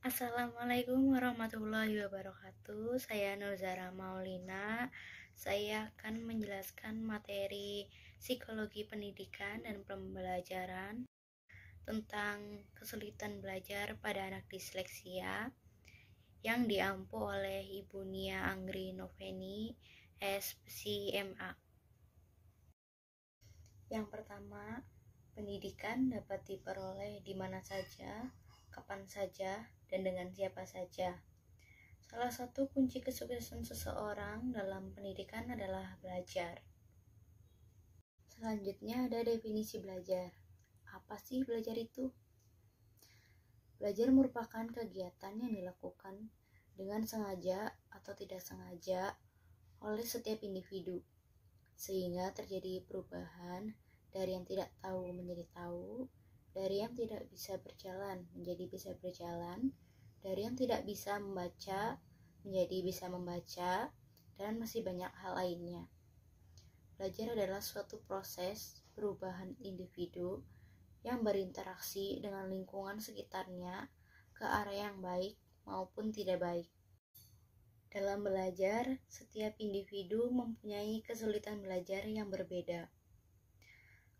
Assalamualaikum warahmatullahi wabarakatuh. Saya Nuzara Maulina. Saya akan menjelaskan materi psikologi pendidikan dan pembelajaran tentang kesulitan belajar pada anak disleksia yang diampu oleh Ibu Nia Anggri Noveni, SPSI-MA. Yang pertama, pendidikan dapat diperoleh di mana saja, kapan saja, dan dengan siapa saja. Salah satu kunci kesuksesan seseorang dalam pendidikan adalah belajar. Selanjutnya ada definisi belajar. Apa sih belajar itu? Belajar merupakan kegiatan yang dilakukan dengan sengaja atau tidak sengaja oleh setiap individu, sehingga terjadi perubahan dari yang tidak tahu menjadi tahu, dari yang tidak bisa berjalan menjadi bisa berjalan, dari yang tidak bisa membaca menjadi bisa membaca, dan masih banyak hal lainnya. Belajar adalah suatu proses perubahan individu yang berinteraksi dengan lingkungan sekitarnya ke arah yang baik maupun tidak baik. Dalam belajar, setiap individu mempunyai kesulitan belajar yang berbeda.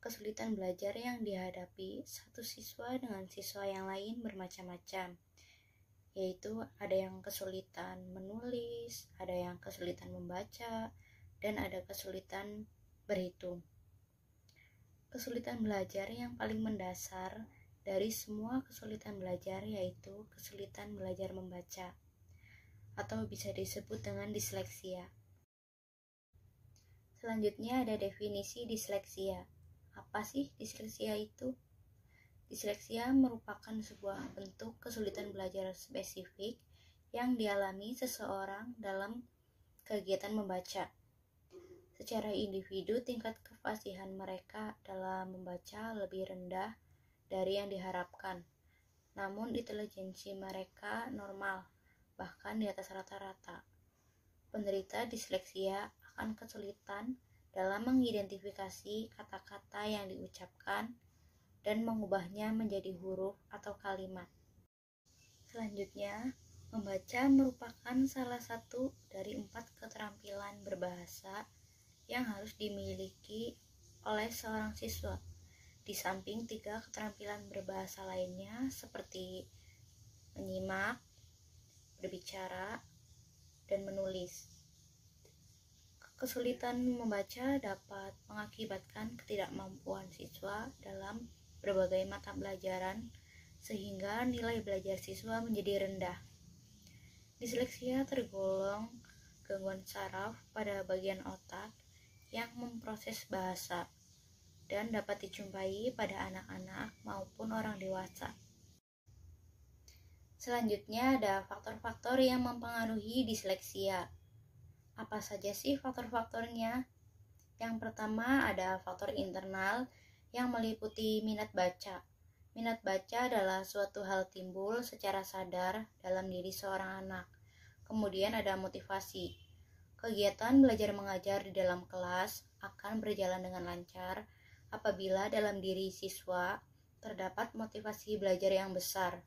Kesulitan belajar yang dihadapi satu siswa dengan siswa yang lain bermacam-macam, yaitu ada yang kesulitan menulis, ada yang kesulitan membaca, dan ada kesulitan berhitung. Kesulitan belajar yang paling mendasar dari semua kesulitan belajar yaitu kesulitan belajar membaca, atau bisa disebut dengan disleksia. Selanjutnya ada definisi disleksia. Apa sih disleksia itu? Disleksia merupakan sebuah bentuk kesulitan belajar spesifik yang dialami seseorang dalam kegiatan membaca. Secara individu, tingkat kefasihan mereka dalam membaca lebih rendah dari yang diharapkan. Namun intelijensi mereka normal, bahkan di atas rata-rata. Penderita disleksia akan kesulitan dalam mengidentifikasi kata-kata yang diucapkan dan mengubahnya menjadi huruf atau kalimat. Selanjutnya, membaca merupakan salah satu dari 4 keterampilan berbahasa yang harus dimiliki oleh seorang siswa, di samping 3 keterampilan berbahasa lainnya seperti menyimak, berbicara, dan menulis. Kesulitan membaca dapat mengakibatkan ketidakmampuan siswa dalam berbagai mata pelajaran sehingga nilai belajar siswa menjadi rendah. Disleksia tergolong gangguan saraf pada bagian otak yang memproses bahasa dan dapat dijumpai pada anak-anak maupun orang dewasa. Selanjutnya ada faktor-faktor yang mempengaruhi disleksia. Apa saja sih faktor-faktornya? Yang pertama ada faktor internal yang meliputi minat baca. Minat baca adalah suatu hal timbul secara sadar dalam diri seorang anak. Kemudian ada motivasi. Kegiatan belajar mengajar di dalam kelas akan berjalan dengan lancar apabila dalam diri siswa terdapat motivasi belajar yang besar.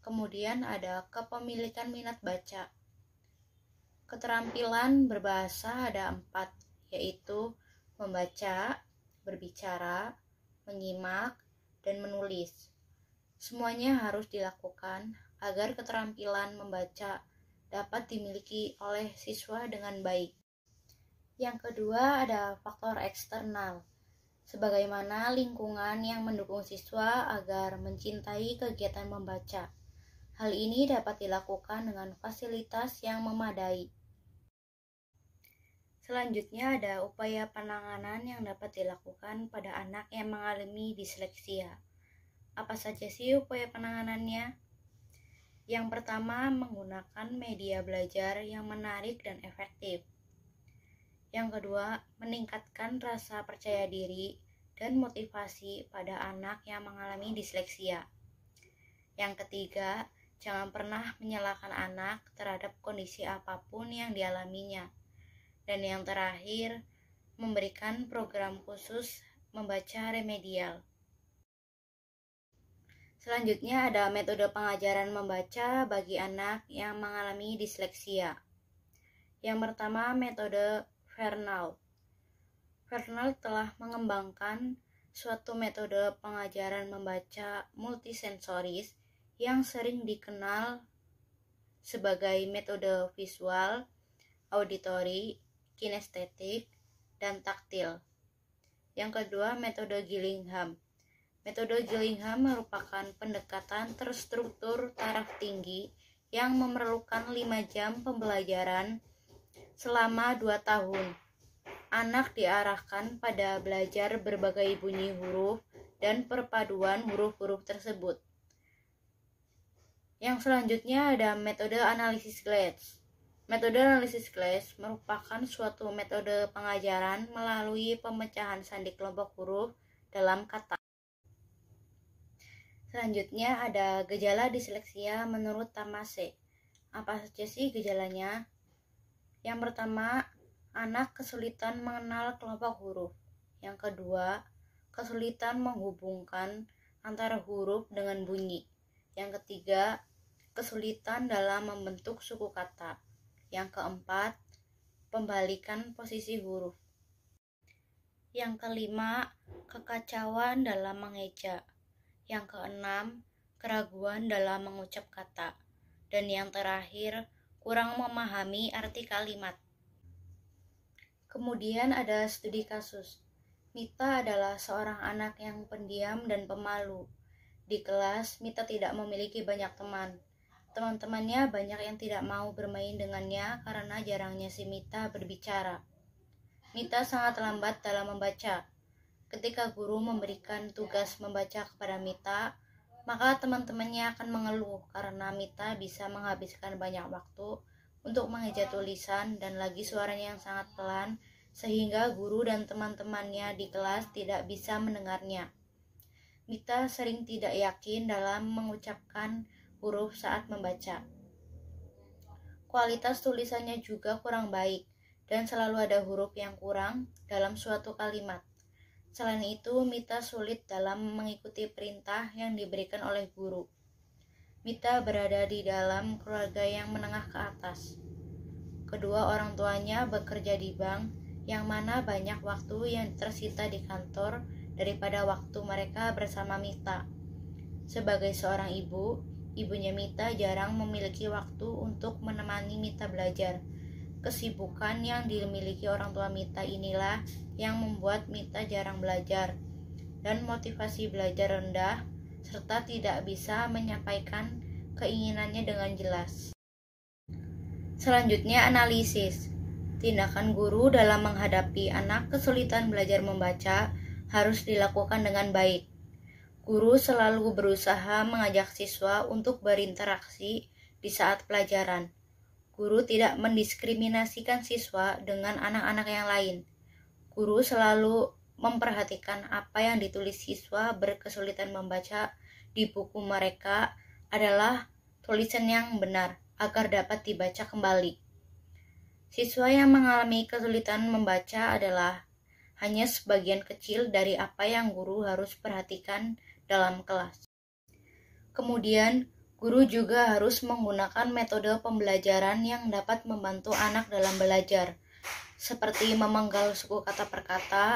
Kemudian ada kepemilikan minat baca. Keterampilan berbahasa ada 4, yaitu membaca, berbicara, menyimak, dan menulis. Semuanya harus dilakukan agar keterampilan membaca dapat dimiliki oleh siswa dengan baik. Yang kedua ada faktor eksternal, sebagaimana lingkungan yang mendukung siswa agar mencintai kegiatan membaca. Hal ini dapat dilakukan dengan fasilitas yang memadai. Selanjutnya ada upaya penanganan yang dapat dilakukan pada anak yang mengalami disleksia. Apa saja sih upaya penanganannya? Yang pertama, menggunakan media belajar yang menarik dan efektif. Yang kedua, meningkatkan rasa percaya diri dan motivasi pada anak yang mengalami disleksia. Yang ketiga, jangan pernah menyalahkan anak terhadap kondisi apapun yang dialaminya. Dan yang terakhir, memberikan program khusus membaca remedial. Selanjutnya ada metode pengajaran membaca bagi anak yang mengalami disleksia. Yang pertama, metode Vernal. Vernal telah mengembangkan suatu metode pengajaran membaca multisensoris yang sering dikenal sebagai metode visual, auditori, kinestetik, dan taktil. Yang kedua, metode Gillingham. Metode Gillingham merupakan pendekatan terstruktur taraf tinggi yang memerlukan 5 jam pembelajaran selama 2 tahun. Anak diarahkan pada belajar berbagai bunyi huruf dan perpaduan huruf-huruf tersebut. Yang selanjutnya ada metode analisis Glass. Metode analisis Glass merupakan suatu metode pengajaran melalui pemecahan sandi kelompok huruf dalam kata. Selanjutnya ada gejala disleksia menurut Tamase. Apa saja sih gejalanya? Yang pertama, anak kesulitan mengenal kelompok huruf. Yang kedua, kesulitan menghubungkan antara huruf dengan bunyi. Yang ketiga, kesulitan dalam membentuk suku kata. Yang keempat, pembalikan posisi huruf. Yang kelima, kekacauan dalam mengeja. Yang keenam, keraguan dalam mengucap kata. Dan yang terakhir, kurang memahami arti kalimat. Kemudian ada studi kasus. Mita adalah seorang anak yang pendiam dan pemalu. Di kelas, Mita tidak memiliki banyak teman. Teman-temannya banyak yang tidak mau bermain dengannya karena jarangnya si Mita berbicara. Mita sangat lambat dalam membaca. Ketika guru memberikan tugas membaca kepada Mita, maka teman-temannya akan mengeluh karena Mita bisa menghabiskan banyak waktu untuk mengeja tulisan dan lagi suaranya yang sangat pelan sehingga guru dan teman-temannya di kelas tidak bisa mendengarnya. Mita sering tidak yakin dalam mengucapkan huruf saat membaca. Kualitas tulisannya juga kurang baik dan selalu ada huruf yang kurang dalam suatu kalimat. Selain itu, Mita sulit dalam mengikuti perintah yang diberikan oleh guru. Mita berada di dalam keluarga yang menengah ke atas. Kedua orang tuanya bekerja di bank, yang mana banyak waktu yang tersita di kantor daripada waktu mereka bersama Mita. Sebagai seorang ibu, ibunya Mita jarang memiliki waktu untuk menemani Mita belajar. Kesibukan yang dimiliki orang tua Mita inilah yang membuat Mita jarang belajar dan motivasi belajar rendah serta tidak bisa menyampaikan keinginannya dengan jelas. Selanjutnya analisis. Tindakan guru dalam menghadapi anak kesulitan belajar membaca harus dilakukan dengan baik. Guru selalu berusaha mengajak siswa untuk berinteraksi di saat pelajaran. Guru tidak mendiskriminasikan siswa dengan anak-anak yang lain. Guru selalu memperhatikan apa yang ditulis siswa berkesulitan membaca di buku mereka adalah tulisan yang benar agar dapat dibaca kembali. Siswa yang mengalami kesulitan membaca adalah hanya sebagian kecil dari apa yang guru harus perhatikan dalam kelas. Kemudian, guru juga harus menggunakan metode pembelajaran yang dapat membantu anak dalam belajar, seperti memenggal suku kata per kata,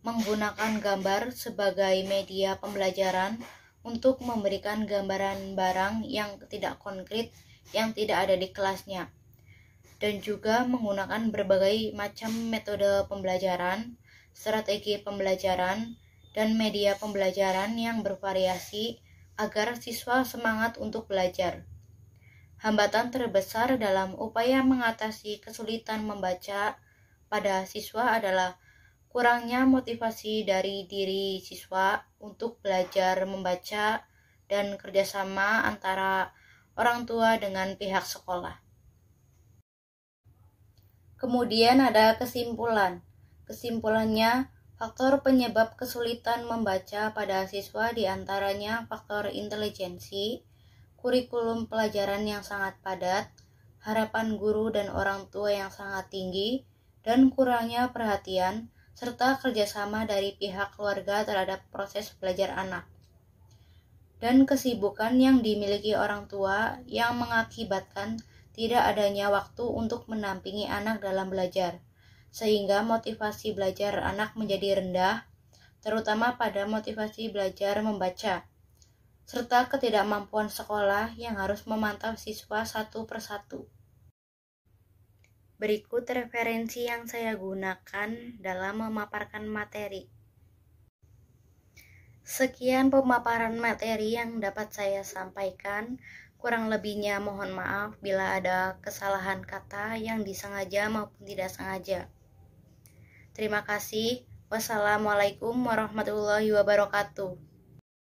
menggunakan gambar sebagai media pembelajaran untuk memberikan gambaran barang yang tidak konkret yang tidak ada di kelasnya, dan juga menggunakan berbagai macam metode pembelajaran, strategi pembelajaran, dan media pembelajaran yang bervariasi agar siswa semangat untuk belajar. Hambatan terbesar dalam upaya mengatasi kesulitan membaca pada siswa adalah kurangnya motivasi dari diri siswa untuk belajar membaca dan kerjasama antara orang tua dengan pihak sekolah. Kemudian ada kesimpulan. Kesimpulannya, faktor penyebab kesulitan membaca pada siswa diantaranya faktor intelijensi, kurikulum pelajaran yang sangat padat, harapan guru dan orang tua yang sangat tinggi, dan kurangnya perhatian, serta kerjasama dari pihak keluarga terhadap proses belajar anak. dan kesibukan yang dimiliki orang tua yang mengakibatkan tidak adanya waktu untuk mendampingi anak dalam belajar, sehingga motivasi belajar anak menjadi rendah, terutama pada motivasi belajar membaca, serta ketidakmampuan sekolah yang harus memantau siswa satu persatu. Berikut referensi yang saya gunakan dalam memaparkan materi. Sekian pemaparan materi yang dapat saya sampaikan. Kurang lebihnya mohon maaf bila ada kesalahan kata yang disengaja maupun tidak sengaja. Terima kasih. Wassalamualaikum warahmatullahi wabarakatuh.